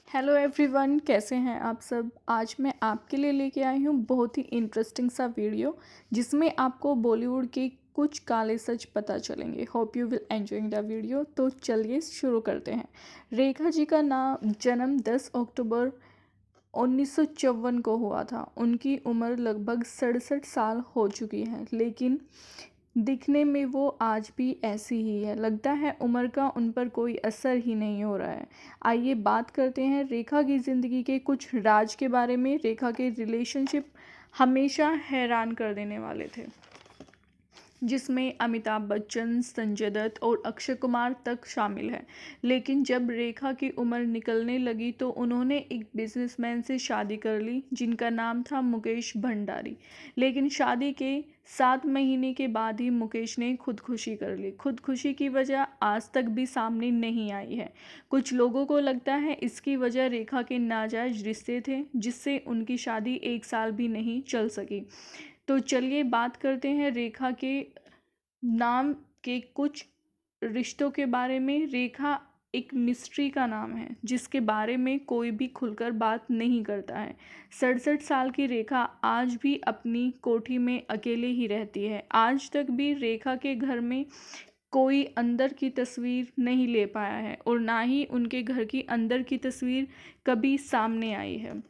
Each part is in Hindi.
हेलो एवरीवन, कैसे हैं आप सब। आज मैं आपके लिए लेके आई हूँ बहुत ही इंटरेस्टिंग सा वीडियो जिसमें आपको बॉलीवुड के कुछ काले सच पता चलेंगे। Hope you will enjoying the video. तो चलिए शुरू करते हैं। रेखा जी का नाम जन्म 10 अक्टूबर 1954 को हुआ था। उनकी उम्र लगभग 67 साल हो चुकी है, लेकिन दिखने में वो आज भी ऐसी ही है। लगता है उम्र का उन पर कोई असर ही नहीं हो रहा है। आइए बात करते हैं रेखा की ज़िंदगी के कुछ राज के बारे में। रेखा के रिलेशनशिप हमेशा हैरान कर देने वाले थे, जिसमें अमिताभ बच्चन, संजय दत्त और अक्षय कुमार तक शामिल हैं। लेकिन जब रेखा की उम्र निकलने लगी तो उन्होंने एक बिजनेसमैन से शादी कर ली जिनका नाम था मुकेश भंडारी। लेकिन शादी के 7 महीने के बाद ही मुकेश ने खुदकुशी कर ली। खुदकुशी की वजह आज तक भी सामने नहीं आई है। कुछ लोगों को लगता है इसकी वजह रेखा के नाजायज रिश्ते थे, जिससे उनकी शादी 1 साल भी नहीं चल सकी। तो चलिए बात करते हैं रेखा के नाम के कुछ रिश्तों के बारे में। रेखा एक मिस्ट्री का नाम है जिसके बारे में कोई भी खुलकर बात नहीं करता है। 67 साल की रेखा आज भी अपनी कोठी में अकेले ही रहती है। आज तक भी रेखा के घर में कोई अंदर की तस्वीर नहीं ले पाया है और ना ही उनके घर की अंदर की तस्वीर कभी सामने आई है।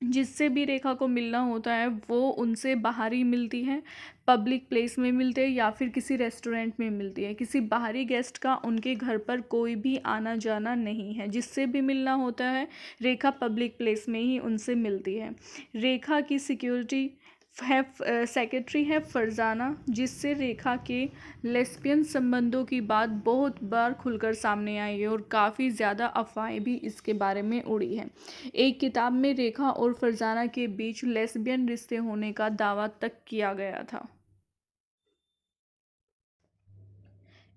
जिससे भी रेखा को मिलना होता है वो उनसे बाहर ही मिलती है, पब्लिक प्लेस में मिलते हैं या फिर किसी रेस्टोरेंट में मिलती है। किसी बाहरी गेस्ट का उनके घर पर कोई भी आना जाना नहीं है। जिससे भी मिलना होता है रेखा पब्लिक प्लेस में ही उनसे मिलती है। रेखा की सिक्योरिटी सेक्रेटरी है फरजाना, जिससे रेखा के लेस्बियन संबंधों की बात बहुत बार खुलकर सामने आई है और काफ़ी ज़्यादा अफवाहें भी इसके बारे में उड़ी हैं। एक किताब में रेखा और फरजाना के बीच लेस्बियन रिश्ते होने का दावा तक किया गया था।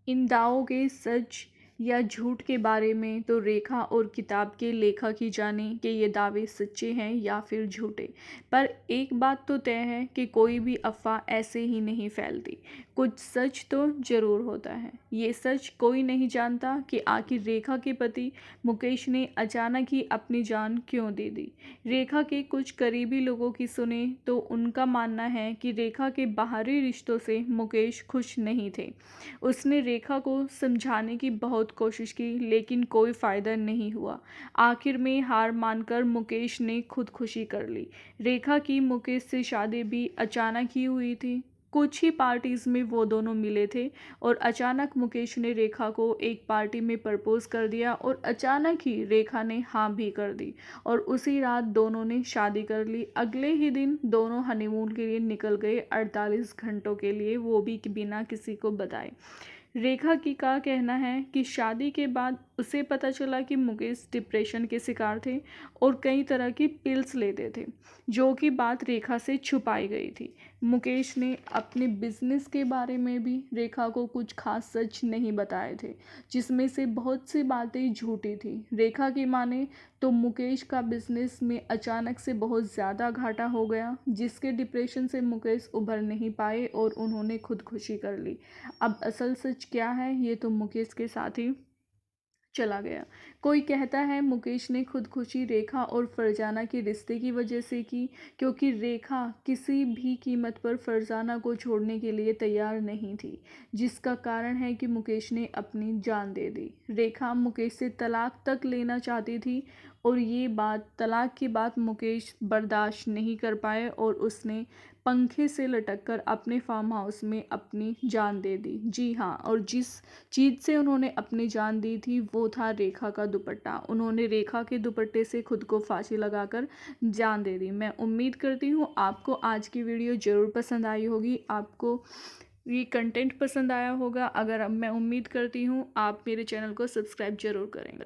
इन दावों के सच या झूठ के बारे में तो रेखा और किताब के लेखक ही जाने कि ये दावे सच्चे हैं या फिर झूठे। पर एक बात तो तय है कि कोई भी अफवाह ऐसे ही नहीं फैलती। कुछ सच तो ज़रूर होता है। ये सच कोई नहीं जानता कि आखिर रेखा के पति मुकेश ने अचानक ही अपनी जान क्यों दे दी। रेखा के कुछ करीबी लोगों की सुने तो उनका मानना है कि रेखा के बाहरी रिश्तों से मुकेश खुश नहीं थे। उसने रेखा को समझाने की बहुत कोशिश की, लेकिन कोई फ़ायदा नहीं हुआ। आखिर में हार मानकर मुकेश ने खुदकुशी कर ली। रेखा की मुकेश से शादी भी अचानक ही हुई थी। कुछ ही पार्टीज में वो दोनों मिले थे और अचानक मुकेश ने रेखा को एक पार्टी में प्रपोज कर दिया और अचानक ही रेखा ने हाँ भी कर दी और उसी रात दोनों ने शादी कर ली। अगले ही दिन दोनों हनीमून के लिए निकल गए, 48 घंटों के लिए, वो भी बिना किसी को बताए। रेखा की का कहना है कि शादी के बाद उसे पता चला कि मुकेश डिप्रेशन के शिकार थे और कई तरह की पिल्स लेते थे, जो कि बात रेखा से छुपाई गई थी। मुकेश ने अपने बिजनेस के बारे में भी रेखा को कुछ खास सच नहीं बताए थे, जिसमें से बहुत सी बातें झूठी थी। रेखा की माने तो मुकेश का बिजनेस में अचानक से बहुत ज़्यादा घाटा हो गया, जिसके डिप्रेशन से मुकेश उभर नहीं पाए और उन्होंने खुदकुशी कर ली। अब असल सच क्या है ये तो मुकेश के साथ ही चला गया। कोई कहता है मुकेश ने खुदकुशी रेखा और फरजाना के रिश्ते की वजह से की, क्योंकि रेखा किसी भी कीमत पर फरजाना को छोड़ने के लिए तैयार नहीं थी, जिसका कारण है कि मुकेश ने अपनी जान दे दी। रेखा मुकेश से तलाक तक लेना चाहती थी और ये बात तलाक की बात मुकेश बर्दाश्त नहीं कर पाए और उसने पंखे से लटककर अपने फार्म हाउस में अपनी जान दे दी। जी हाँ, और जिस चीज़ से उन्होंने अपनी जान दी थी वो था रेखा का दुपट्टा। उन्होंने रेखा के दुपट्टे से खुद को फांसी लगाकर जान दे दी। मैं उम्मीद करती हूँ आपको आज की वीडियो ज़रूर पसंद आई होगी, आपको ये कंटेंट पसंद आया होगा। अगर मैं उम्मीद करती हूँ आप मेरे चैनल को सब्सक्राइब ज़रूर करेंगे।